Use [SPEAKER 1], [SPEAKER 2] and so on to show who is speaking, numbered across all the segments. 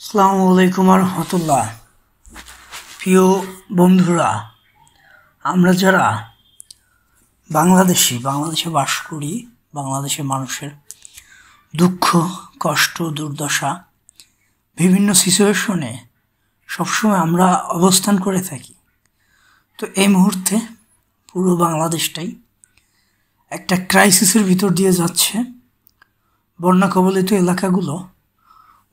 [SPEAKER 1] আসসালামু আলাইকুম রহমতুল্লাহ। প্রিয় বন্ধুরা, আমরা যারা বাংলাদেশে বাস করি, বাংলাদেশের মানুষের দুঃখ, কষ্ট, দুর্দশা, বিভিন্ন সিচুয়েশনে সবসময় আমরা অবস্থান করে থাকি। তো এই মুহূর্তে পুরো বাংলাদেশটাই একটা ক্রাইসিসের ভিতর দিয়ে যাচ্ছে। বন্যা কবলিত এলাকাগুলো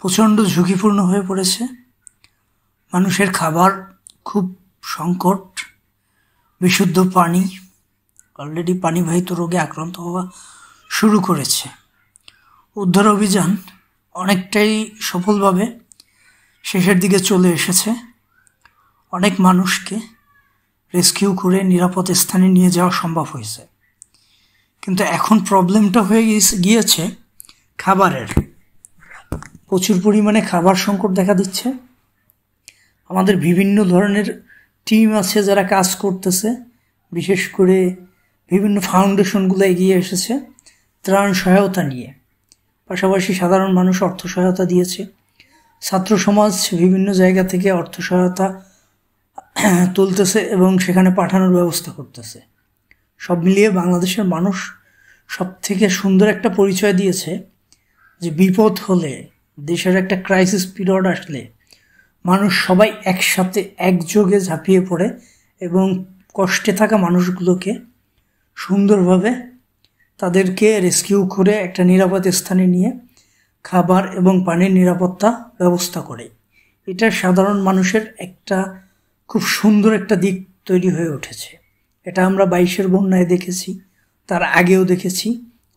[SPEAKER 1] প্রচণ্ড ঝুঁকিপূর্ণ হয়ে পড়েছে। মানুষের খাবার খুব সংকট, বিশুদ্ধ পানি, অলরেডি পানিবাহিত রোগে আক্রান্ত হওয়া শুরু করেছে। উদ্ধার অভিযান অনেকটাই সফলভাবে শেষের দিকে চলে এসেছে। অনেক মানুষকে রেস্কিউ করে নিরাপদ স্থানে নিয়ে যাওয়া সম্ভব হয়েছে, কিন্তু এখন প্রবলেমটা হয়ে গিয়েছে খাবারের। প্রচুর পরিমাণে খাবার সংকট দেখা দিচ্ছে। আমাদের বিভিন্ন ধরনের টিম আছে যারা কাজ করতেছে, বিশেষ করে বিভিন্ন ফাউন্ডেশনগুলো এগিয়ে এসেছে ত্রাণ সহায়তা নিয়ে। পাশাপাশি সাধারণ মানুষ অর্থ সহায়তা দিয়েছে। ছাত্র সমাজ বিভিন্ন জায়গা থেকে অর্থ সহায়তা তুলতেছে এবং সেখানে পাঠানোর ব্যবস্থা করতেছে। সব মিলিয়ে বাংলাদেশের মানুষ সব থেকে সুন্দর একটা পরিচয় দিয়েছে যে বিপদ হলে, দেশের একটা ক্রাইসিস পিরিয়ড আসলে মানুষ সবাই একসাথে একযোগে ঝাঁপিয়ে পড়ে এবং কষ্টে থাকা মানুষগুলোকে সুন্দরভাবে তাদেরকে রেস্কিউ করে একটা নিরাপদ স্থানে নিয়ে খাবার এবং পানির নিরাপত্তা ব্যবস্থা করে। এটা সাধারণ মানুষের একটা খুব সুন্দর একটা দিক তৈরি হয়ে উঠেছে। এটা আমরা 22-এর বন্যায় দেখেছি, তার আগেও দেখেছি,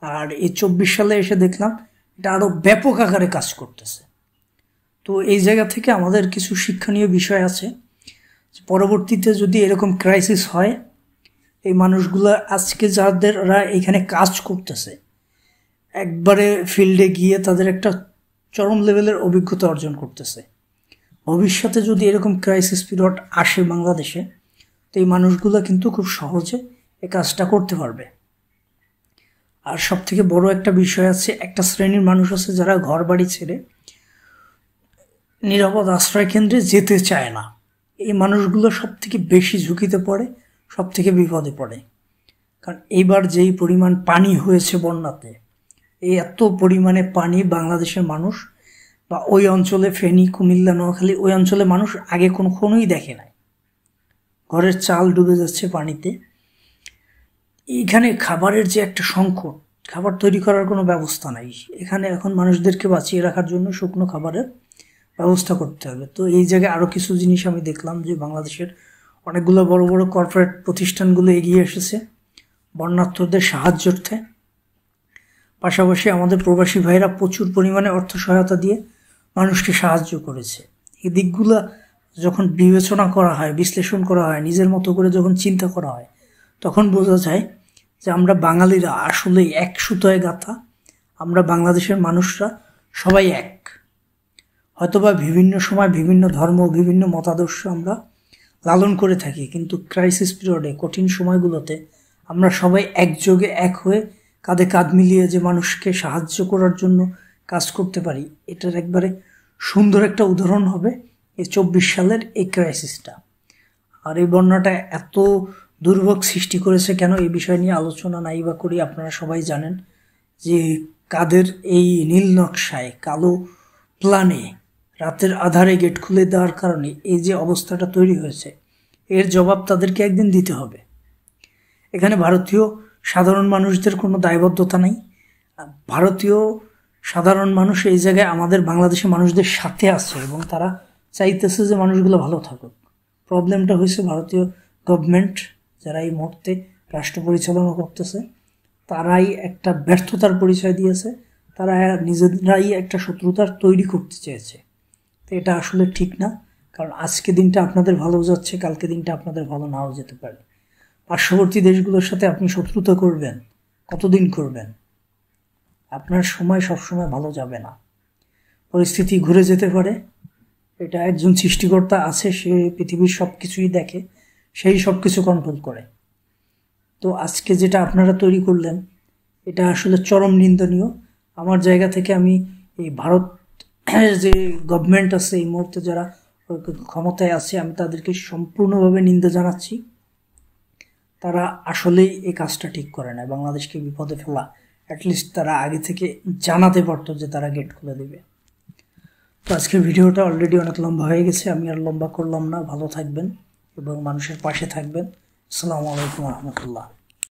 [SPEAKER 1] আর এই 24 সালে এসে দেখলাম এটা আরও ব্যাপক আকারে কাজ করতেছে। তো এই জায়গা থেকে আমাদের কিছু শিক্ষণীয় বিষয় আছে। পরবর্তীতে যদি এরকম ক্রাইসিস হয়, এই মানুষগুলো আজকে যারা এখানে কাজ করতেছে, একবারে ফিল্ডে গিয়ে তাদের একটা চরম লেভেলের অভিজ্ঞতা অর্জন করতেছে। ভবিষ্যতে যদি এরকম ক্রাইসিস পিরিয়ড আসে বাংলাদেশে, তো এই মানুষগুলো কিন্তু খুব সহজে এই কাজটা করতে পারবে। আর সব থেকে বড় একটা বিষয় আছে, একটা শ্রেণীর মানুষ আছে যারা ঘর বাড়ি ছেড়ে নিরাপদ আশ্রয় কেন্দ্রে যেতে চায় না। এই মানুষগুলো সব থেকে বেশি ঝুঁকিতে পড়ে, সব থেকে বিপদে পড়ে। কারণ এইবার যেই পরিমাণ পানি হয়েছে বন্যাতে, এই এত পরিমাণে পানি বাংলাদেশের মানুষ বা ওই অঞ্চলে, ফেনী, কুমিল্লা, নোয়াখালী, ওই অঞ্চলে মানুষ আগে কখনোই দেখে নাই। ঘরের চাল ডুবে যাচ্ছে পানিতে। এইখানে খাবারের যে একটা সংকট, খাবার তৈরি করার কোনো ব্যবস্থা নাই। এখানে এখন মানুষদেরকে বাঁচিয়ে রাখার জন্য শুকনো খাবারের ব্যবস্থা করতে হবে। তো এই জায়গায় আরও কিছু জিনিস আমি দেখলাম যে বাংলাদেশের অনেকগুলো বড় বড় কর্পোরেট প্রতিষ্ঠানগুলো এগিয়ে এসেছে বন্যার্থদের সাহায্যার্থে। পাশাপাশি আমাদের প্রবাসী ভাইরা প্রচুর পরিমাণে অর্থ সহায়তা দিয়ে মানুষকে সাহায্য করেছে। এই দিকগুলো যখন বিবেচনা করা হয়, বিশ্লেষণ করা হয়, নিজের মতো করে যখন চিন্তা করা হয়, তখন বোঝা যায় যে আমরা বাঙালিরা আসলেই এক সুতোয় গাঁথা। আমরা বাংলাদেশের মানুষরা সবাই এক। হয়তোবা বিভিন্ন সময় বিভিন্ন ধর্ম, বিভিন্ন মতাদর্শ আমরা লালন করে থাকি, কিন্তু ক্রাইসিস পিরিয়ডে, কঠিন সময়গুলোতে আমরা সবাই একযোগে এক হয়ে কাঁধে কাঁধ মিলিয়ে যে মানুষকে সাহায্য করার জন্য কাজ করতে পারি, এটার একবারে সুন্দর একটা উদাহরণ হবে এই 24 সালের এই ক্রাইসিসটা। আর এই বন্যাটা এত দুর্ভোগ সৃষ্টি করেছে কেন, এই বিষয় নিয়ে আলোচনা নাই বা করি। আপনারা সবাই জানেন যে কাদের এই নীল নকশায়, কালো প্ল্যানে রাতের আধারে গেট খুলে দেওয়ার কারণে এই যে অবস্থাটা তৈরি হয়েছে, এর জবাব তাদেরকে একদিন দিতে হবে। এখানে ভারতীয় সাধারণ মানুষদের কোনো দায়বদ্ধতা নেই। ভারতীয় সাধারণ মানুষ এই জায়গায় আমাদের বাংলাদেশের মানুষদের সাথে আছে এবং তারা চাইতেছে যে মানুষগুলো ভালো থাকুক। প্রবলেমটা হয়েছে ভারতীয় গভর্নমেন্ট, যারা এই মুহূর্তে রাষ্ট্র পরিচালনা করতেছে, তারাই একটা ব্যর্থতার পরিচয় দিয়েছে। তারা নিজেরাই একটা শত্রুতার তৈরি করতে চেয়েছে। তো এটা আসলে ঠিক না, কারণ আজকে দিনটা আপনাদের ভালো যাচ্ছে, কালকে দিনটা আপনাদের ভালো নাও যেতে পারে। পার্শ্ববর্তী দেশগুলোর সাথে আপনি শত্রুতা করবেন, কতদিন করবেন? আপনার সময় সবসময় ভালো যাবে না, পরিস্থিতি ঘুরে যেতে পারে। এটা একজন সৃষ্টিকর্তা আছে, সে পৃথিবীর সব কিছুই দেখে, সেই সব কিছু কন্ট্রোল করে। তো আজকে যেটা আপনারা তৈরি করলেন, এটা আসলে চরম নিন্দনীয়। আমার জায়গা থেকে আমি এই ভারত যে গভর্নমেন্ট আছে এই মুহূর্তে যারা ক্ষমতায় আছে, আমি তাদেরকে সম্পূর্ণভাবে নিন্দা জানাচ্ছি। তারা আসলেই এই কাজটা ঠিক করে না, বাংলাদেশকে বিপদে ফেলা। অ্যাটলিস্ট তারা আগে থেকে জানাতে পারতো যে তারা গেট খুলে দেবে। তো আজকের ভিডিওটা অলরেডি অনেক লম্বা হয়ে গেছে, আমি আর লম্বা করলাম না। ভালো থাকবেন এবং মানুষের পাশে থাকবেন। আসসালামু আলাইকুম রহমতুল্লাহ।